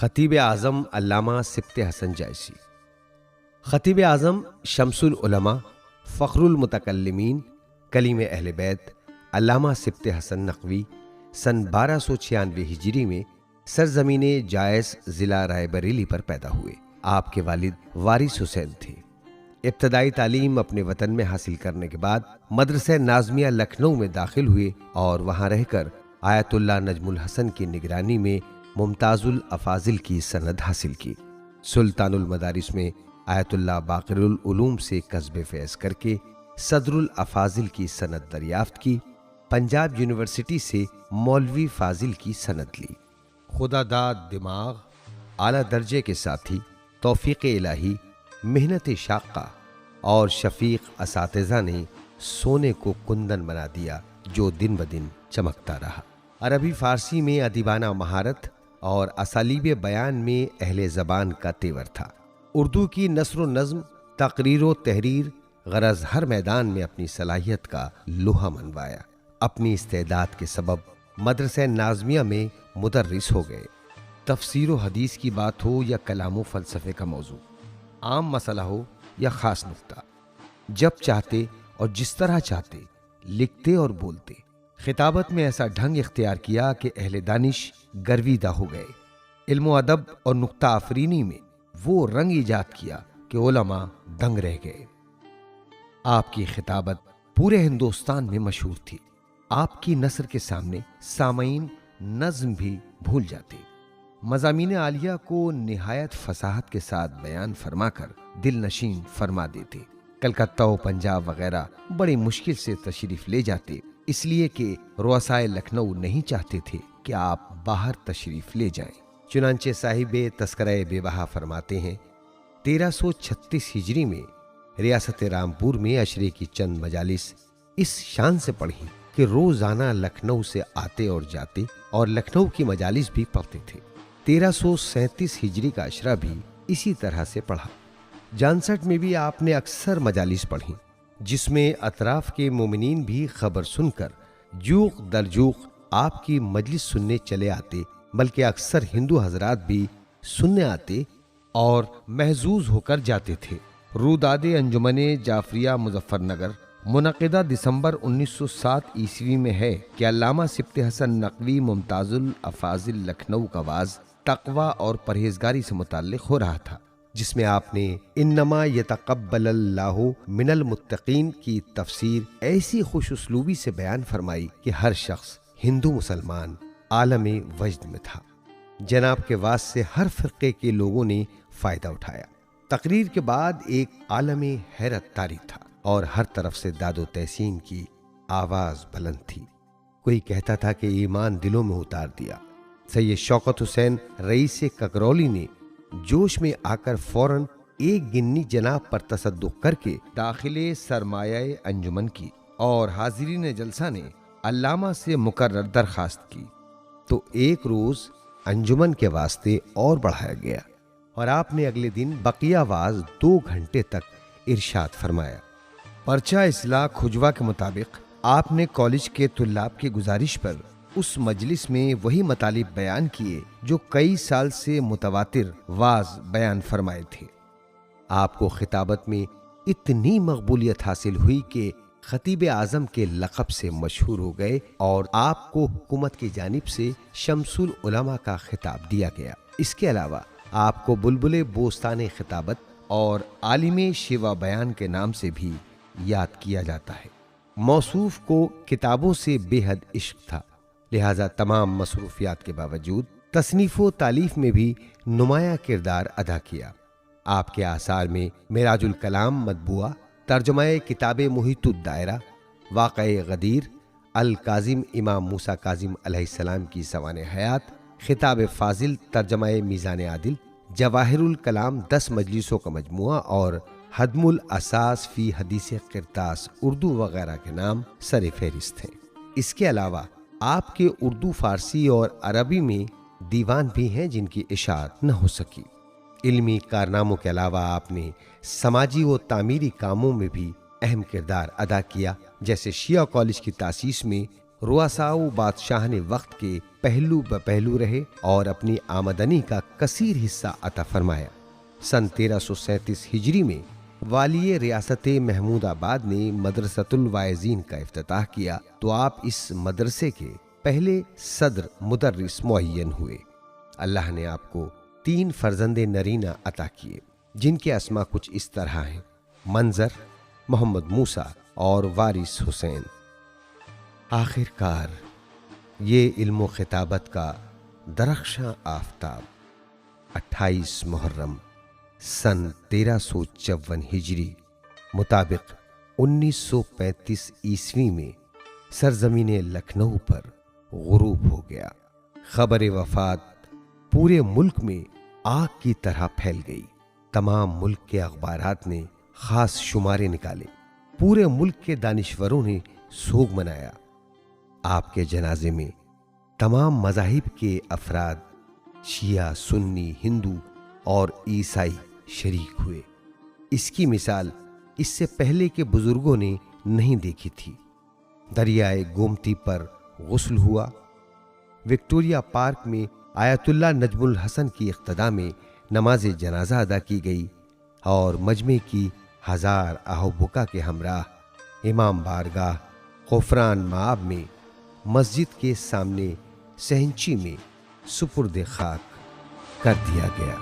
خطیب اعظم علامہ سبط حسن جیسی۔ خطیب اعظم شمس العلماء، فخر المتکلمین، کلیم اہل بیت علامہ سبط حسن نقوی سن 1296 ہجری میں سرزمین جائز ضلع رائے بریلی پر پیدا ہوئے۔ آپ کے والد وارث حسین تھے۔ ابتدائی تعلیم اپنے وطن میں حاصل کرنے کے بعد مدرسہ نازمیہ لکھنؤ میں داخل ہوئے اور وہاں رہ کر آیت اللہ نجم الحسن کی نگرانی میں ممتاز الافاضل کی سند حاصل کی۔ سلطان المدارس میں آیت اللہ باقر العلوم سے کسب فیض کر کے صدر الافاضل کی سند دریافت کی۔ پنجاب یونیورسٹی سے مولوی فاضل کی سند لی۔ خدا داد دماغ، اعلیٰ درجے کے ساتھی، توفیق الہی، محنت شاقہ اور شفیق اساتذہ نے سونے کو کندن بنا دیا جو دن بدن چمکتا رہا۔ عربی فارسی میں ادیبانہ مہارت اور اسالیب بیان میں اہل زبان کا تیور تھا۔ اردو کی نثر و نظم، تقریر و تحریر، غرض ہر میدان میں اپنی صلاحیت کا لوہا منوایا۔ اپنی استعداد کے سبب مدرسہ نازمیہ میں مدرس ہو گئے۔ تفسیر و حدیث کی بات ہو یا کلام و فلسفے کا موضوع، عام مسئلہ ہو یا خاص نکتہ، جب چاہتے اور جس طرح چاہتے لکھتے اور بولتے۔ خطابت میں ایسا ڈھنگ اختیار کیا کہ اہل دانش گرویدہ ہو گئے۔ علم و ادب اور نکتہ آفرینی میں وہ رنگ ایجاد کیا کہ علماء دنگ رہ گئے۔ آپ کی خطابت پورے ہندوستان میں مشہور تھی۔ آپ کی نثر کے سامنے سامعین نظم بھی بھول جاتے۔ مضامین عالیہ کو نہایت فصاحت کے ساتھ بیان فرما کر دل نشین فرما دیتے۔ کلکتہ و پنجاب وغیرہ بڑی مشکل سے تشریف لے جاتے، اس لیے کہ رؤسائے لکھنؤ نہیں چاہتے تھے کہ آپ باہر تشریف لے جائیں۔ چنانچہ صاحب تذکرہ بے بہا فرماتے ہیں 1336 ہجری میں ریاست رامپور میں عشرے کی چند مجالس اس شان سے پڑھی کہ روزانہ لکھنؤ سے آتے اور جاتے اور لکھنؤ کی مجالس بھی پڑھتے تھے۔ 1337 ہجری کا عشرہ بھی اسی طرح سے پڑھا۔ جانسٹ میں بھی آپ نے اکثر مجالس پڑھی، جس میں اطراف کے مومنین بھی خبر سن کر جوق در جوق آپ کی مجلس سننے چلے آتے، بلکہ اکثر ہندو حضرات بھی سننے آتے اور محظوظ ہو کر جاتے تھے۔ روداد انجمن جعفریہ مظفر نگر منعقدہ دسمبر 1907 عیسوی میں ہے کہ علامہ سبط حسن نقوی ممتاز الافاضل لکھنؤ کا واعظ تقویٰ اور پرہیزگاری سے متعلق ہو رہا تھا، جس میں آپ نے انما یتقبل اللہ من المتقین کی تفسیر ایسی خوش اسلوبی سے بیان فرمائی کہ ہر شخص ہندو مسلمان عالم وجد میں تھا۔ جناب کے واعظ سے ہر فرقے کے لوگوں نے فائدہ اٹھایا۔ تقریر کے بعد ایک عالم حیرت طاری تھا اور ہر طرف سے داد و تحسین کی آواز بلند تھی۔ کوئی کہتا تھا کہ ایمان دلوں میں اتار دیا۔ سید شوکت حسین رئیس ککرولی نے جوش میں آ کر فوراً ایک گنی جناب پر تصدق کر کے داخل سرمایہ انجمن کی اور حاضرین جلسہ نے علامہ سے مکرر درخواست کی تو ایک روز انجمن کے واسطے اور بڑھایا گیا اور آپ نے اگلے دن بقیہ واعظ 2 گھنٹے تک ارشاد فرمایا۔ پرچہ اصلاح کھجوا کے مطابق آپ نے کالج کے طلاب کی گزارش پر اس مجلس میں وہی مطالب بیان کیے جو کئی سال سے متواتر واعظ بیان فرمائے تھے۔ آپ کو خطابت میں اتنی مقبولیت حاصل ہوئی کہ خطیب اعظم کے لقب سے مشہور ہو گئے اور آپ کو حکومت کی جانب سے شمس العلماء کا خطاب دیا گیا۔ اس کے علاوہ آپ کو بلبل بوستان خطابت اور عالم شیوا بیان کے نام سے بھی یاد کیا جاتا ہے۔ موصوف کو کتابوں سے بے حد عشق تھا، لہذا تمام مصروفیات کے باوجود تصنیف و تالیف میں بھی نمایاں کردار ادا کیا۔ آپ کے آثار میں معراج الکلام مطبوعہ، ترجمہ کتاب محیط الدائرہ، واقع غدیر، الکاظم امام موسیٰ کاظم علیہ السلام کی سوانح حیات، خطاب فاضل ترجمہ میزان عادل، جواہر الکلام 10 مجلسوں کا مجموعہ اور حدم الاساس فی حدیث قرطاس اردو وغیرہ کے نام سر فہرست ہیں۔ اس کے علاوہ آپ کے اردو، فارسی اور عربی میں دیوان بھی ہیں جن کی اشاعت نہ ہو سکی۔ علمی کارناموں کے علاوہ آپ نے سماجی و تعمیری کاموں میں بھی اہم کردار ادا کیا، جیسے شیعہ کالج کی تاسیس میں رؤساء بادشاہ نے وقت کے پہلو بپہلو رہے اور اپنی آمدنی کا کثیر حصہ عطا فرمایا۔ سن 1337 ہجری میں والی ریاست محمود آباد نے مدرسۃ الواعظین کا افتتاح کیا تو آپ اس مدرسے کے پہلے صدر مدرس معین ہوئے۔ اللہ نے آپ کو 3 فرزند نرینہ عطا کیے جن کے اسما کچھ اس طرح ہیں: منظر، محمد موسیٰ اور وارث حسین۔ آخر کار یہ علم و خطابت کا درخشاں آفتاب 28 محرم سن 1354 ہجری مطابق 1935 عیسوی میں سرزمین لکھنؤ پر غروب ہو گیا۔ خبر وفات پورے ملک میں آگ کی طرح پھیل گئی۔ تمام ملک کے اخبارات نے خاص شمارے نکالے، پورے ملک کے دانشوروں نے سوگ منایا۔ آپ کے جنازے میں تمام مذاہب کے افراد، شیعہ، سنی، ہندو اور عیسائی شریک ہوئے۔ اس کی مثال اس سے پہلے کے بزرگوں نے نہیں دیکھی تھی۔ دریائے گومتی پر غسل ہوا۔ وکٹوریہ پارک میں آیت اللہ نجم الحسن کی اقتداء میں نماز جنازہ ادا کی گئی اور مجمع کی 1000 آہ و بکا کے ہمراہ امام بارگاہ غفران مآب میں مسجد کے سامنے سہنچی میں سپرد خاک کر دیا گیا۔